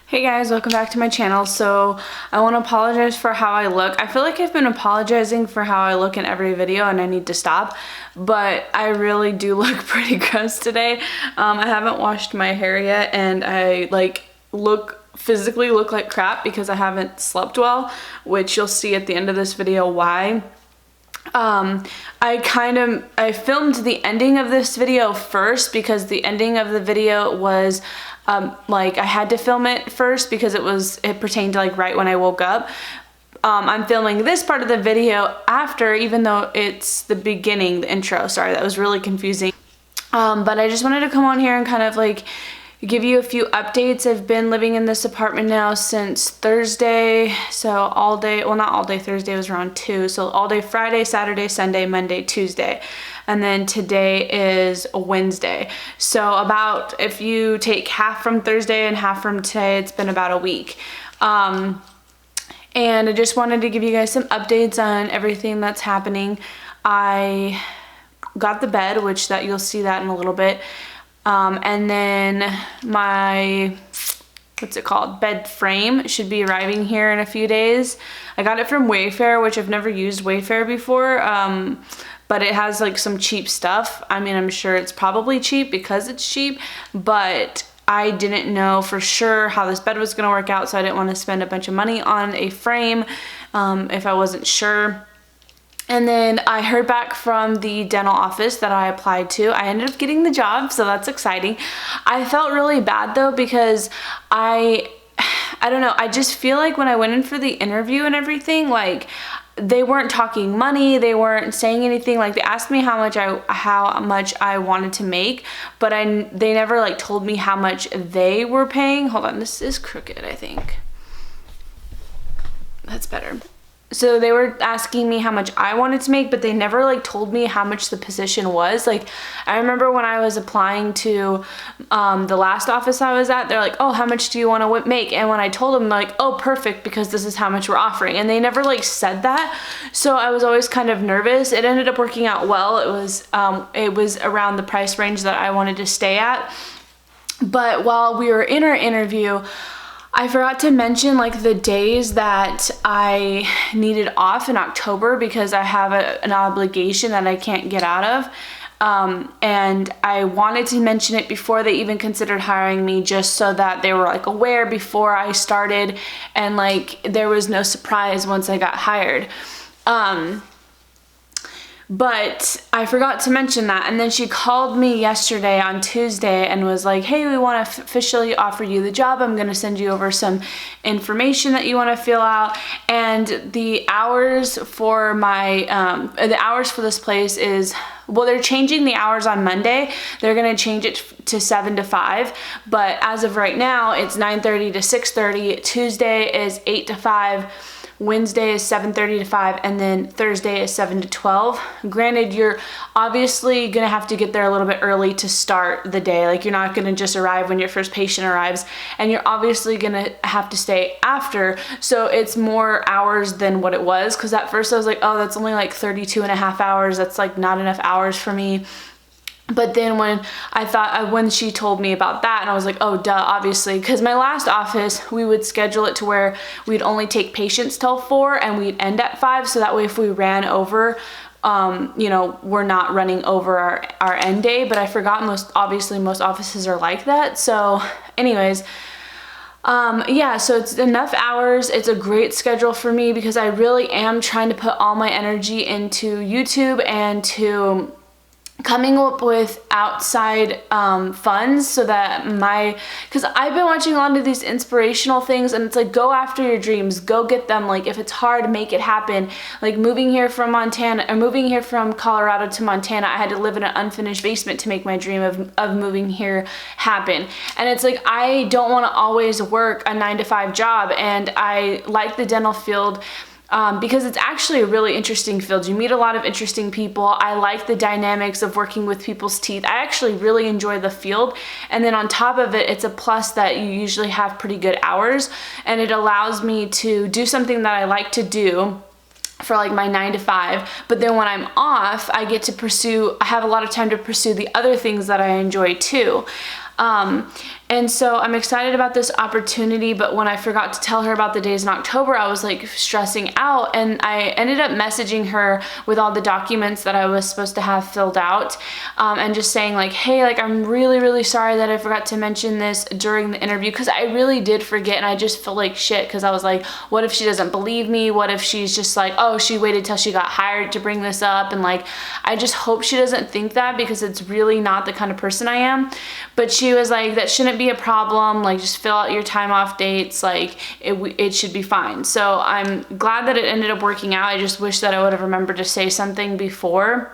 Hey guys, welcome back to my channel. So I want to apologize for how I look. I feel like I've been apologizing for how I look in every video and I need to stop, but I really do look pretty gross today. I haven't washed my hair yet and I physically look like crap because I haven't slept well, which you'll see at the end of this video why. I filmed the ending of this video first because the ending of the video was I had to film it first because it pertained to right when I woke up. I'm filming this part of the video after, even though it's the beginning, the intro. Sorry, that was really confusing. But I just wanted to come on here and kind of give you a few updates. I've been living in this apartment now since Thursday, so all day, well not all day, Thursday was around 2, so all day Friday, Saturday, Sunday, Monday, Tuesday, and then today is Wednesday. So if you take half from Thursday and half from today, it's been about a week. And I just wanted to give you guys some updates on everything that's happening. I got the bed, which you'll see that in a little bit. And then my, bed frame should be arriving here in a few days. I got it from Wayfair, which I've never used Wayfair before, but it has some cheap stuff. I mean, I'm sure it's probably cheap because it's cheap, but I didn't know for sure how this bed was gonna work out, so I didn't want to spend a bunch of money on a frame if I wasn't sure. And then I heard back from the dental office that I applied to. I ended up getting the job, so that's exciting. I felt really bad though because I don't know, I just feel like when I went in for the interview and everything, they weren't talking money, they weren't saying anything. They asked me how much I wanted to make, but they never told me how much they were paying. Hold on, this is crooked, I think. That's better. So they were asking me how much I wanted to make, but they never told me how much the position was. I remember when I was applying to the last office I was at, they're like, oh, how much do you want to make? And when I told them, they're like, oh, perfect, because this is how much we're offering. And they never said that. So I was always kind of nervous. It ended up working out well. It was around the price range that I wanted to stay at. But while we were in our interview, I forgot to mention the days that I needed off in October because I have an obligation that I can't get out of. And I wanted to mention it before they even considered hiring me, just so that they were aware before I started and there was no surprise once I got hired. But I forgot to mention that, and then she called me yesterday on Tuesday and was like, hey, we want to officially offer you the job. I'm going to send you over some information that you want to fill out, and the hours for this place is, well, they're changing the hours on Monday. They're going to change it to 7 to 5, but as of right now, it's 9:30 to 6:30. Tuesday is 8 to 5. Wednesday is 7:30 to 5, and then Thursday is 7 to 12. Granted, you're obviously gonna have to get there a little bit early to start the day. You're not gonna just arrive when your first patient arrives, and you're obviously gonna have to stay after, so it's more hours than what it was, because at first I was like, oh, that's only 32 and a half hours. That's not enough hours for me. But then when she told me about that, and I was like, oh, duh, obviously, because my last office, we would schedule it to where we'd only take patients till 4 and we'd end at 5. So that way, if we ran over, we're not running over our end day. But I forgot most offices are like that. So anyways, yeah, so it's enough hours. It's a great schedule for me because I really am trying to put all my energy into YouTube and to coming up with outside funds so that because I've been watching a lot of these inspirational things, and it's go after your dreams, go get them. If it's hard, make it happen. Moving here from Colorado to Montana, I had to live in an unfinished basement to make my dream of moving here happen. And it's I don't want to always work a 9-to-5 job, and I like the dental field because it's actually a really interesting field. You meet a lot of interesting people. I like the dynamics of working with people's teeth. I actually really enjoy the field. And then on top of it, it's a plus that you usually have pretty good hours, and it allows me to do something that I like to do for my 9 to 5, but then when I'm off, I have a lot of time to pursue the other things that I enjoy too. And so I'm excited about this opportunity, but when I forgot to tell her about the days in October, I was like stressing out, and I ended up messaging her with all the documents that I was supposed to have filled out, and just saying like, hey, like I'm really, really sorry that I forgot to mention this during the interview, because I really did forget, and I just feel like shit, because I was like, what if she doesn't believe me? What if she's just like, oh, she waited till she got hired to bring this up? And like, I just hope she doesn't think that, because it's really not the kind of person I am. But she was like, that shouldn't be a problem, like just fill out your time off dates, like it should be fine. So I'm glad that it ended up working out. I just wish that I would have remembered to say something before.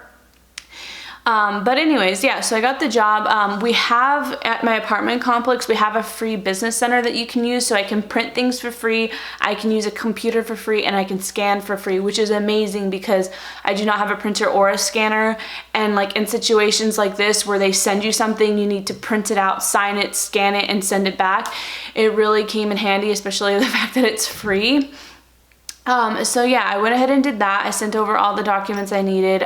But anyways, yeah, so I got the job. We have, at my apartment complex, we have a free business center that you can use, so I can print things for free, I can use a computer for free, and I can scan for free, which is amazing because I do not have a printer or a scanner, and like in situations like this where they send you something, you need to print it out, sign it, scan it, and send it back. It really came in handy, especially the fact that it's free. So yeah, I went ahead and did that. I sent over all the documents I needed.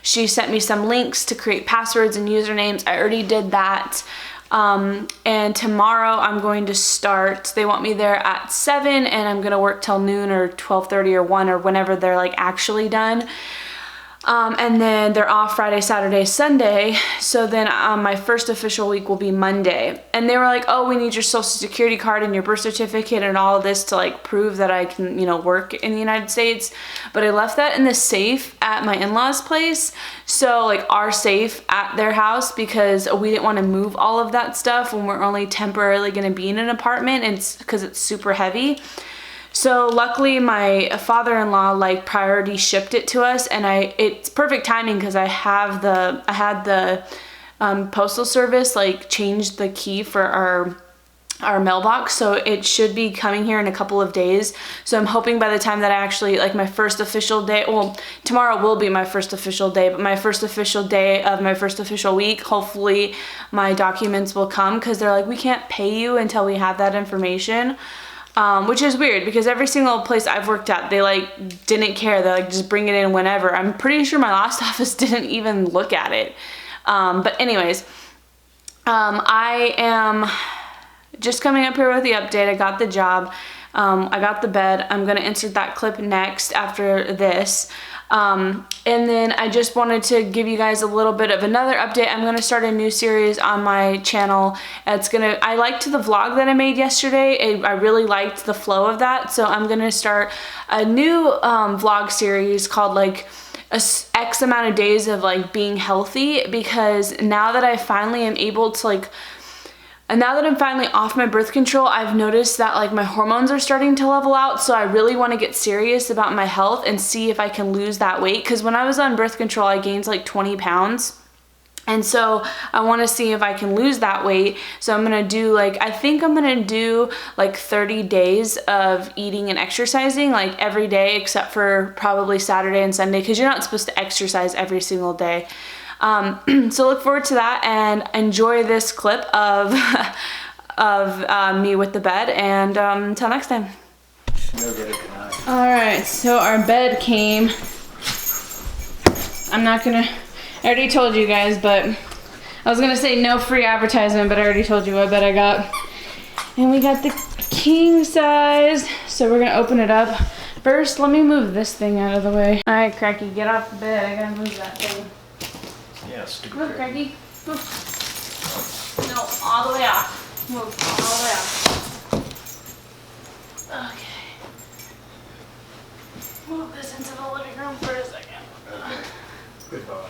She sent me some links to create passwords and usernames. I already did that. And tomorrow I'm going to start. They want me there at 7, and I'm gonna work till noon or 12:30 or 1 or whenever they're like actually done. And then they're off Friday, Saturday, Sunday. So then my first official week will be Monday. And they were like, oh, we need your social security card and your birth certificate and all of this to like prove that I can, you know, work in the United States. But I left that in the safe at my in-laws' place. So like our safe at their house, because we didn't want to move all of that stuff when we're only temporarily going to be in an apartment, and it's because it's super heavy. So luckily my father-in-law like priority shipped it to us, and it's perfect timing because I had the postal service like change the key for our mailbox, so it should be coming here in a couple of days. So I'm hoping by the time that I actually, like my first official day, well, tomorrow will be my first official day, but my first official day of my first official week, hopefully my documents will come, because they're like, we can't pay you until we have that information. Which is weird because every single place I've worked at, they like didn't care. They like just bring it in whenever. I'm pretty sure my last office didn't even look at it. But anyways, I am just coming up here with the update. I got the job. I got the bed. I'm gonna insert that clip next after this. And then I just wanted to give you guys a little bit of another update. I'm going to start a new series on my channel. I liked the vlog that I made yesterday. I really liked the flow of that. So I'm going to start a new vlog series called like X amount of days of like being healthy, because now that I finally am able to like, and now that I'm finally off my birth control, I've noticed that like my hormones are starting to level out. So I really want to get serious about my health and see if I can lose that weight. Because when I was on birth control, I gained like 20 pounds. And so I want to see if I can lose that weight. So I'm going to do like, I think I'm going to do like 30 days of eating and exercising like every day except for probably Saturday and Sunday, because you're not supposed to exercise every single day. So look forward to that and enjoy this clip of me with the bed, and until next time. Alright, so our bed came. I already told you guys, but I was gonna say no free advertisement, but I already told you what bed I got. And we got the king size, so we're gonna open it up. First, let me move this thing out of the way. Alright, Cracky, get off the bed. I gotta move that thing. Yeah, stupid. Move, Cracky. Move. No, all the way off. Move, all the way off. Okay. Move this into the living room for a second. Okay. Goodbye.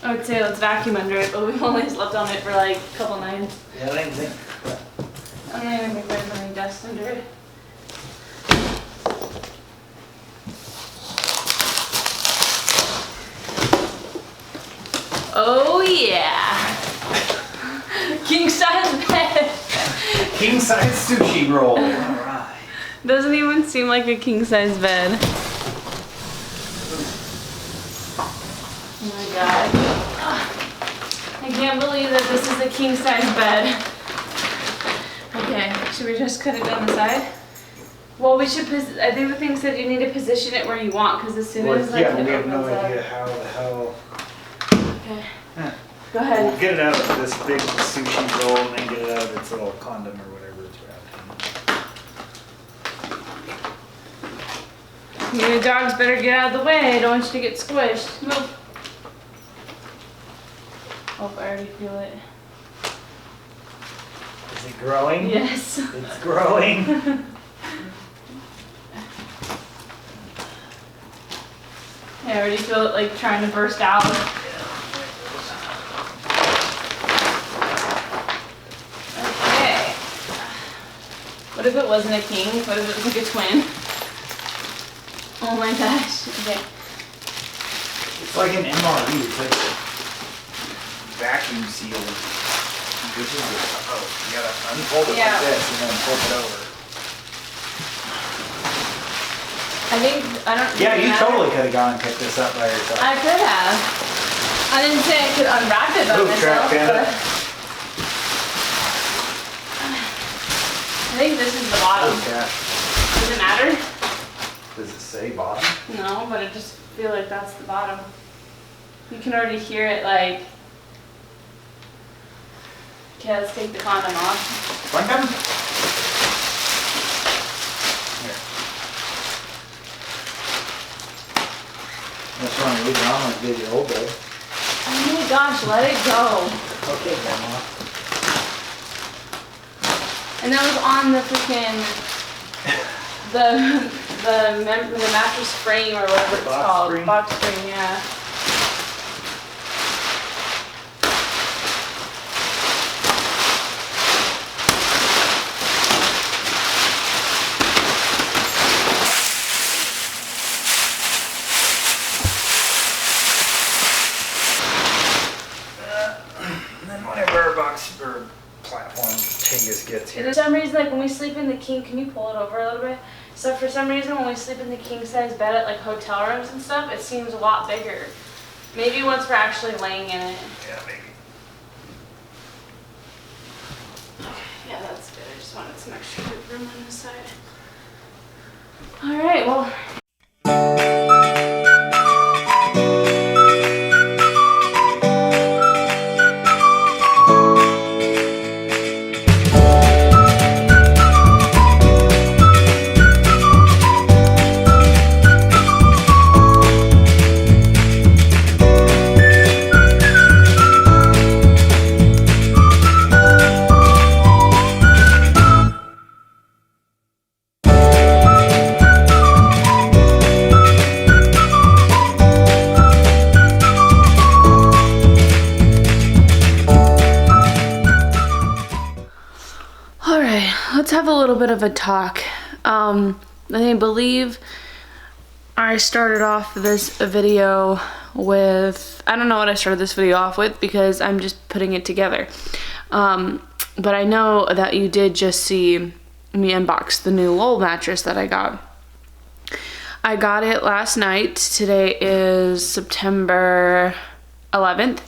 I would say let's vacuum under it, but we've only slept on it for like a couple nights. Yeah, I didn't think. I'm not even think there's any dust under it. Oh yeah! King size bed! King size sushi roll. Alright. Doesn't even seem like a king size bed. Oh my god. I can't believe that this is a king size bed. Okay, should we just cut it down the side? Well, we should. I think the thing said you need to position it where you want, because as soon as like yeah, it we have no opens up. idea how the hell. Okay. Huh. Go ahead. We'll get it out of this big sushi roll and then get it out of its little condom or whatever it's wrapped in. You dogs better get out of the way. I don't want you to get squished. Move. Oh, I already feel it. Is it growing? Yes. It's growing. I already feel it like trying to burst out. Okay. What if it wasn't a king? What if it was like a twin? Oh my gosh. Okay. It's like an MRE. It's like a vacuum seal. This is you gotta unfold it like this and then flip it over. I don't. Yeah, you totally could have gone and picked this up by yourself. I could have. I didn't say I could unwrap it by Ooh, myself, crap, Panda. but I think this is the bottom. Oh, gosh. Does it matter? Does it say bottom? No, but I just feel like that's the bottom. You can already hear it like. Okay, let's take the condom off. Condom? Here. That's why you leave it on like you did your old bed. Oh my gosh, let it go. Okay, Grandma. And that was on the freaking the mattress frame or whatever it's Box called. spring? Box spring, yeah. And then whenever our box or platform Tingus gets here. For some reason, like when we sleep in the king, can you pull it over a little bit? So for some reason, when we sleep in the king size bed at like hotel rooms and stuff, it seems a lot bigger. Maybe once we're actually laying in it. Yeah, maybe. Yeah, that's good. I just wanted some extra room on this side. All right, well. Let's have a little bit of a talk. I believe I started off this video with, I don't know what I started this video off with because I'm just putting it together. But I know that you did just see me unbox the new Lull mattress that I got. I got it last night. Today is September 11th.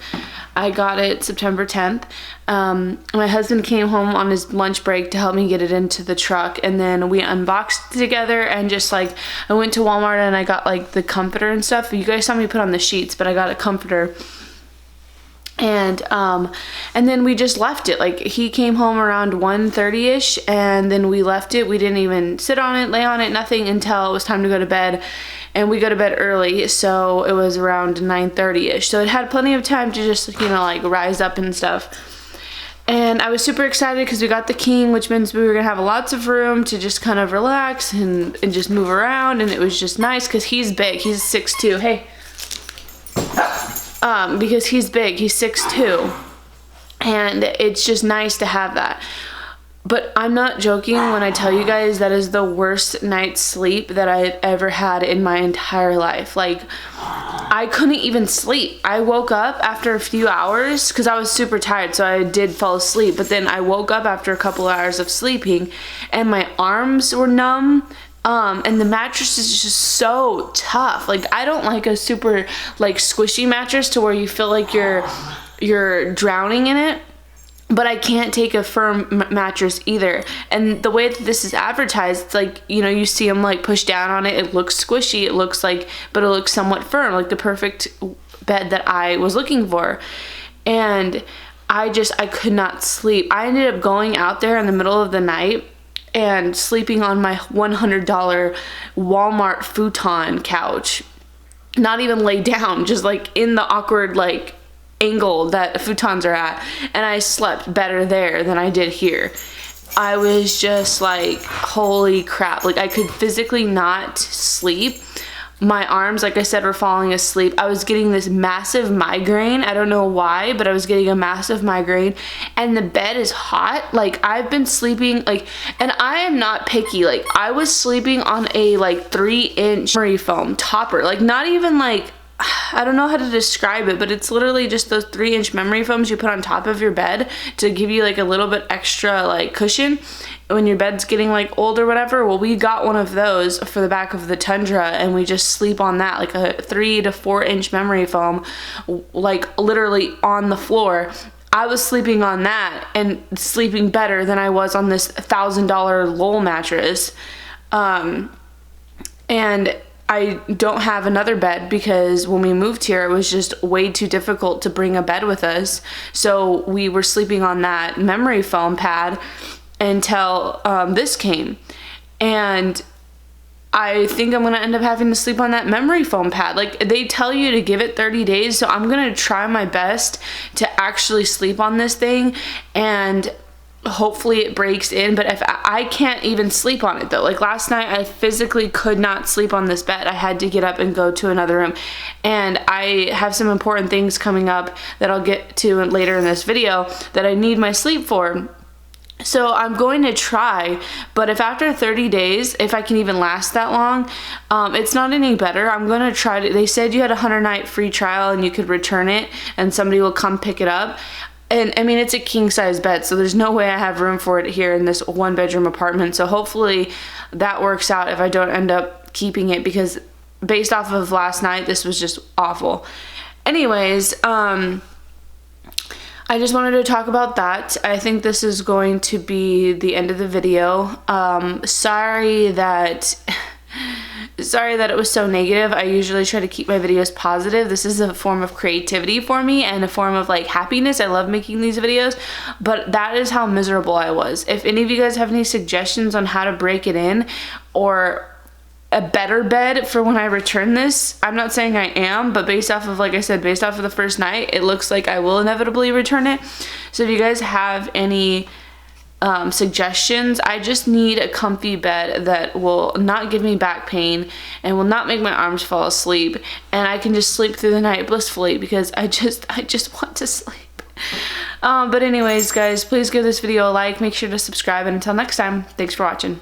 I got it September 10th. My husband came home on his lunch break to help me get it into the truck, and then we unboxed it together, and just like I went to Walmart and I got like the comforter and stuff. You guys saw me put on the sheets, but I got a comforter. And then we just left it. Like he came home around 1:30ish, and then we left it. We didn't even sit on it, lay on it, nothing until it was time to go to bed. And we go to bed early, so it was around 9:30ish. So it had plenty of time to just, you know, like rise up and stuff. And I was super excited because we got the king, which means we were gonna have lots of room to just kind of relax and just move around. And it was just nice because he's big. He's 6'2". Hey. Because he's big, he's 6'2", and it's just nice to have that. But I'm not joking when I tell you guys that is the worst night's sleep that I've ever had in my entire life. Like, I couldn't even sleep. I woke up after a few hours because I was super tired, so I did fall asleep. But then I woke up after a couple hours of sleeping, and my arms were numb. And the mattress is just so tough. Like, I don't like a super like squishy mattress to where you feel like you're drowning in it. but I can't take a firm mattress either. And the way that this is advertised, it's like, you know, you see them like push down on it, it looks squishy, it looks like, but it looks somewhat firm, like the perfect bed that I was looking for. And I could not sleep. I ended up going out there in the middle of the night and sleeping on my $100 Walmart futon couch. Not even lay down, just like in the awkward like angle that futons are at, and I slept better there than I did here. I was just like, holy crap, like I could physically not sleep. My arms, like I said, were falling asleep. I was getting this massive migraine. I don't know why, but I was getting a massive migraine, and the bed is hot. Like I've been sleeping like, and I am not picky, like I was sleeping on a like 3-inch memory foam topper, like not even like, I don't know how to describe it, but it's literally just those 3-inch memory foams you put on top of your bed to give you like a little bit extra like cushion when your bed's getting like old or whatever. Well, we got one of those for the back of the Tundra, and we just sleep on that, like a 3 to 4-inch memory foam, like literally on the floor. I was sleeping on that and sleeping better than I was on this $1,000 Lull mattress. And I don't have another bed because when we moved here, it was just way too difficult to bring a bed with us. So we were sleeping on that memory foam pad until this came. And I think I'm gonna end up having to sleep on that memory foam pad. Like they tell you to give it 30 days. So I'm gonna try my best to actually sleep on this thing, and hopefully it breaks in. But if I can't even sleep on it though, like last night I physically could not sleep on this bed. I had to get up and go to another room, and I have some important things coming up that I'll get to later in this video that I need my sleep for. So I'm going to try, but if after 30 days, if I can even last that long, it's not any better, I'm going to try to, they said you had a 100-night free trial and you could return it and somebody will come pick it up. And I mean, it's a king size bed, so there's no way I have room for it here in this 1-bedroom apartment. So hopefully that works out if I don't end up keeping it, because based off of last night, this was just awful. Anyways, I just wanted to talk about that. I think this is going to be the end of the video. Sorry that it was so negative. I usually try to keep my videos positive. This is a form of creativity for me and a form of like happiness. I love making these videos, but that is how miserable I was. If any of you guys have any suggestions on how to break it in or a better bed for when I return this, I'm not saying I am, but based off of, like I said, based off of the first night, it looks like I will inevitably return it. So if you guys have any suggestions, I just need a comfy bed that will not give me back pain and will not make my arms fall asleep, and I can just sleep through the night blissfully, because I just want to sleep. But anyways, guys, please give this video a like, make sure to subscribe, and until next time, thanks for watching.